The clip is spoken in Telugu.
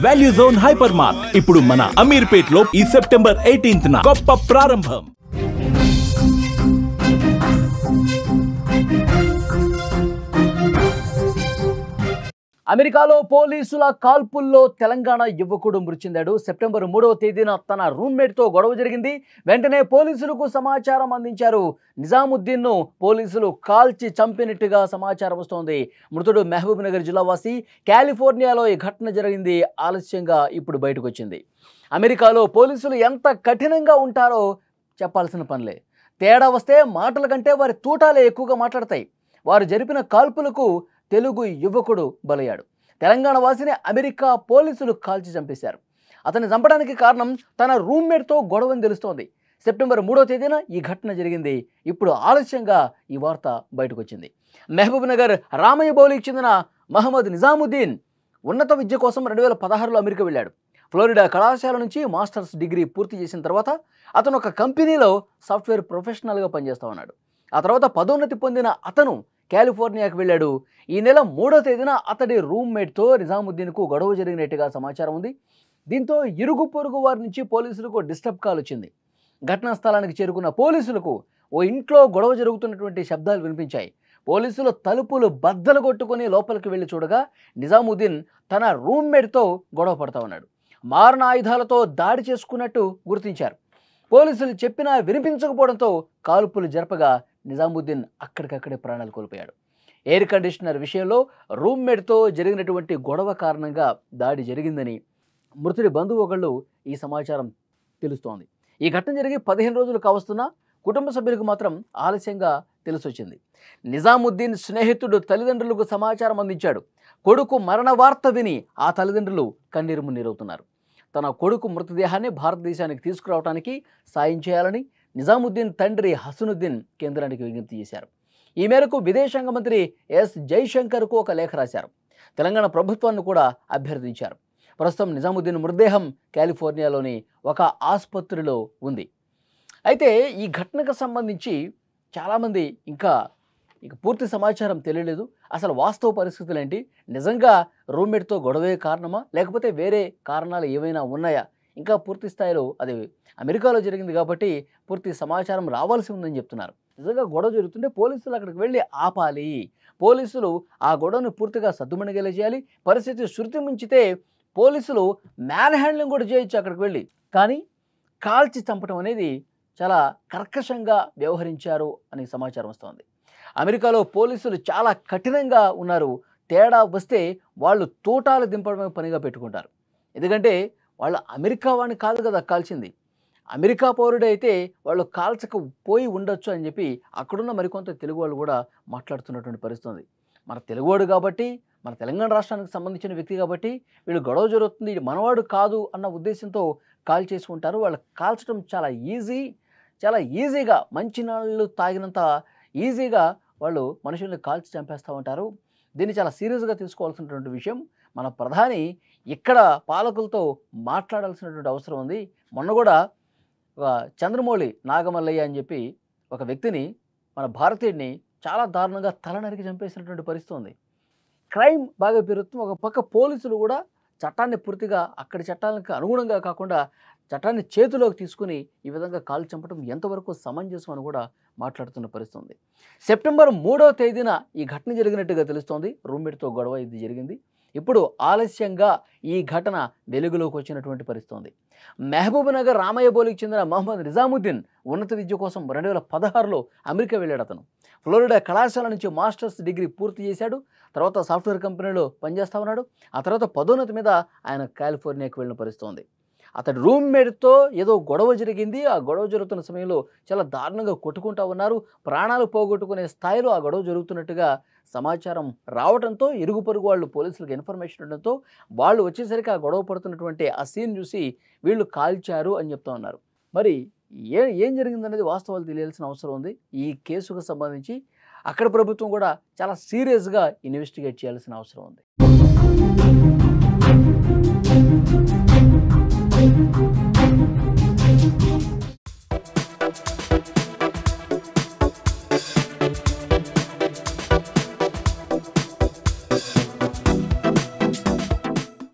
వాల్యూ జోన్ హైపర్ మార్ట్ ఇప్పుడు మన అమీర్పేట్ లో ఈ సెప్టెంబర్ 18న గొప్ప ప్రారంభం. అమెరికాలో పోలీసుల కాల్పుల్లో తెలంగాణ యువకుడు మృతి చెందాడు. సెప్టెంబర్ 3వ తేదీన తన రూమ్మేట్తో గొడవ జరిగింది. వెంటనే పోలీసులకు సమాచారం అందించారు. నిజాముద్దీన్ను పోలీసులు కాల్చి చంపినట్టుగా సమాచారం వస్తోంది. మృతుడు మహబూబ్ నగర్ జిల్లా వాసి. కాలిఫోర్నియాలో ఈ ఘటన జరిగింది. ఆలస్యంగా ఇప్పుడు బయటకు వచ్చింది. అమెరికాలో పోలీసులు ఎంత కఠినంగా ఉంటారో చెప్పాల్సిన పనిలే. తేడా వస్తే మాటల కంటే వారి తూటాలే ఎక్కువగా మాట్లాడతాయి. వారు జరిపిన కాల్పులకు తెలుగు యువకుడు బలయ్యాడు. తెలంగాణ వాసిని అమెరికా పోలీసులు కాల్చి చంపేశారు. అతన్ని చంపడానికి కారణం తన రూమ్మేట్తో గొడవని తెలుస్తోంది. సెప్టెంబర్ 3వ తేదీన ఈ ఘటన జరిగింది. ఇప్పుడు ఆలస్యంగా ఈ వార్త బయటకు వచ్చింది. మహబూబ్ నగర్ రామయ్య బౌలికి చెందిన మహమ్మద్ నిజాముద్దీన్ ఉన్నత విద్య కోసం 2016లో అమెరికా వెళ్ళాడు. ఫ్లోరిడా కళాశాల నుంచి మాస్టర్స్ డిగ్రీ పూర్తి చేసిన తర్వాత అతను ఒక కంపెనీలో సాఫ్ట్వేర్ ప్రొఫెషనల్గా పనిచేస్తూ ఉన్నాడు. ఆ తర్వాత పదోన్నతి పొందిన అతను కాలిఫోర్నియాకి వెళ్ళాడు. ఈ నెల 3వ తేదీన అతడి రూమ్మేట్తో నిజాముద్దీన్కు గొడవ జరిగినట్టుగా సమాచారం ఉంది. దీంతో ఇరుగు పొరుగు వారి నుంచి పోలీసులకు డిస్టర్బ్ కాల్ వచ్చింది. ఘటనా స్థలానికి చేరుకున్న పోలీసులకు ఓ ఇంట్లో గొడవ జరుగుతున్నటువంటి శబ్దాలు వినిపించాయి. పోలీసులు తలుపులు బద్దలు కొట్టుకుని లోపలికి వెళ్ళి చూడగా నిజాముద్దీన్ తన రూమ్మేట్తో గొడవ పడతా ఉన్నాడు. మారణ ఆయుధాలతో దాడి చేసుకున్నట్టు గుర్తించారు. పోలీసులు చెప్పినా వినిపించకపోవడంతో కాల్పులు జరపగా నిజాముద్దీన్ అక్కడికక్కడే ప్రాణాలు కోల్పోయాడు. ఎయిర్ కండిషనర్ విషయంలో రూమ్మేట్తో జరిగినటువంటి గొడవ కారణంగా దాడి జరిగిందని మృతుడి బంధువు ఒకళ్ళు ఈ సమాచారం తెలుస్తోంది. ఈ ఘటన జరిగి 15 రోజులు కావస్తున్నా కుటుంబ సభ్యులకు మాత్రం ఆలస్యంగా తెలిసొచ్చింది. నిజాముద్దీన్ స్నేహితుడు తల్లిదండ్రులకు సమాచారం అందించాడు. కొడుకు మరణ వార్త విని ఆ తల్లిదండ్రులు కన్నీరు మున్నీరవుతున్నారు. తన కొడుకు మృతదేహాన్ని భారతదేశానికి తీసుకురావడానికి సాయం చేయాలని నిజాముద్దీన్ తండ్రి హసనుద్దీన్ కేంద్రానికి విజ్ఞప్తి చేశారు. ఈ మేరకు విదేశాంగ మంత్రి ఎస్ జైశంకర్కు ఒక లేఖ రాశారు. తెలంగాణ ప్రభుత్వాన్ని కూడా అభ్యర్థించారు. ప్రస్తుతం నిజాముద్దీన్ మృతదేహం కాలిఫోర్నియాలోని ఒక ఆసుపత్రిలో ఉంది. అయితే ఈ ఘటనకు సంబంధించి చాలామంది ఇంకా పూర్తి సమాచారం తెలియలేదు. అసలు వాస్తవ పరిస్థితులు ఏంటి, నిజంగా రూమ్మేట్తో గొడవే కారణమా లేకపోతే వేరే కారణాలు ఏమైనా ఉన్నాయా, ఇంకా పూర్తి స్థాయిలో అది అమెరికాలో జరిగింది కాబట్టి పూర్తి సమాచారం రావాల్సి ఉందని చెప్తున్నారు. నిజంగా గొడవ జరుగుతుంటే పోలీసులు అక్కడికి వెళ్ళి ఆపాలి. పోలీసులు ఆ గొడవను పూర్తిగా సద్దుమణిగేలా చేయాలి. పరిస్థితి శృతి మించితే పోలీసులు మ్యాన్ హ్యాండ్లింగ్ కూడా చేయొచ్చు అక్కడికి వెళ్ళి. కానీ కాల్చి చంపడం అనేది చాలా కర్కశంగా వ్యవహరించారు అని సమాచారం వస్తోంది. అమెరికాలో పోలీసులు చాలా కఠినంగా ఉన్నారు. తేడా వస్తే వాళ్ళు తూటాలు దింపడమే పనిగా పెట్టుకుంటారు. ఎందుకంటే వాళ్ళు అమెరికా వాడిని కాదు కదా కాల్చింది. అమెరికా పౌరుడు అయితే వాళ్ళు కాల్చకపోయి ఉండొచ్చు అని చెప్పి అక్కడున్న మరికొంత తెలుగు వాళ్ళు కూడా మాట్లాడుతున్నటువంటి పరిస్థితి ఉంది. మన తెలుగువాడు కాబట్టి, మన తెలంగాణ రాష్ట్రానికి సంబంధించిన వ్యక్తి కాబట్టి వీళ్ళు గొడవ జరుగుతుంది, ఇది మనవాడు కాదు అన్న ఉద్దేశంతో కాల్ చేసుకుంటారు. వాళ్ళు కాల్చడం చాలా ఈజీగా మంచినీళ్ళు తాగినంత ఈజీగా వాళ్ళు మనుషుల్ని కాల్చి చంపేస్తూ ఉంటారు. దీన్ని చాలా సీరియస్గా తీసుకోవాల్సినటువంటి విషయం. మన ప్రధాని ఇక్కడ పాలకులతో మాట్లాడాల్సినటువంటి అవసరం ఉంది. మొన్న కూడా చంద్రమౌళి నాగమల్లయ్య అని చెప్పి ఒక వ్యక్తిని, మన భారతీయుడిని చాలా దారుణంగా తల నరికి చంపేసినటువంటి పరిస్థితి ఉంది. క్రైమ్ బాగా పెరుగుతుంది. ఒక పక్క పోలీసులు కూడా చట్టాన్ని పూర్తిగా అక్కడి చట్టాలకు అనుగుణంగా కాకుండా చట్టాన్ని చేతిలోకి తీసుకుని ఈ విధంగా కాల్ చంపడం ఎంతవరకు సమంజసం అని కూడా మాట్లాడుతున్న పరిస్థితి ఉంది. సెప్టెంబర్ 3వ తేదీన ఈ ఘటన జరిగినట్టుగా తెలుస్తోంది. రూమ్మేట్తో గొడవ ఇది జరిగింది. ఇప్పుడు ఆలస్యంగా ఈ ఘటన వెలుగులోకి వచ్చినటువంటి పరిస్థితి ఉంది. మహబూబ్ నగర్ రామయ్య బౌలికి చెందిన మహమ్మద్ నిజాముద్దీన్ ఉన్నత విద్య కోసం 2016లో అమెరికా వెళ్ళాడు. అతను ఫ్లోరిడా కళాశాల నుంచి మాస్టర్స్ డిగ్రీ పూర్తి చేశాడు. తర్వాత సాఫ్ట్వేర్ కంపెనీలో పనిచేస్తూ ఉన్నాడు. ఆ తర్వాత పదోన్నతి మీద ఆయన కాలిఫోర్నియాకి వెళ్ళిన పరిస్థితి ఉంది. అతడి రూమ్మేట్తో ఏదో గొడవ జరిగింది. ఆ గొడవ జరుగుతున్న సమయంలో చాలా దారుణంగా కొట్టుకుంటూ ఉన్నారు. ప్రాణాలు పోగొట్టుకునే స్థాయిలో ఆ గొడవ జరుగుతున్నట్టుగా సమాచారం రావడంతో ఇరుగు పొరుగు వాళ్ళు పోలీసులకు ఇన్ఫర్మేషన్ ఉండడంతో వాళ్ళు వచ్చేసరికి ఆ గొడవ పడుతున్నటువంటి ఆ సీన్ చూసి వీళ్ళు కాల్చారు అని చెప్తా ఉన్నారు. మరి ఏం జరిగిందనేది వాస్తవాలు తెలియాల్సిన అవసరం ఉంది. ఈ కేసుకు సంబంధించి అక్కడ ప్రభుత్వం కూడా చాలా సీరియస్గా ఇన్వెస్టిగేట్ చేయాల్సిన అవసరం ఉంది.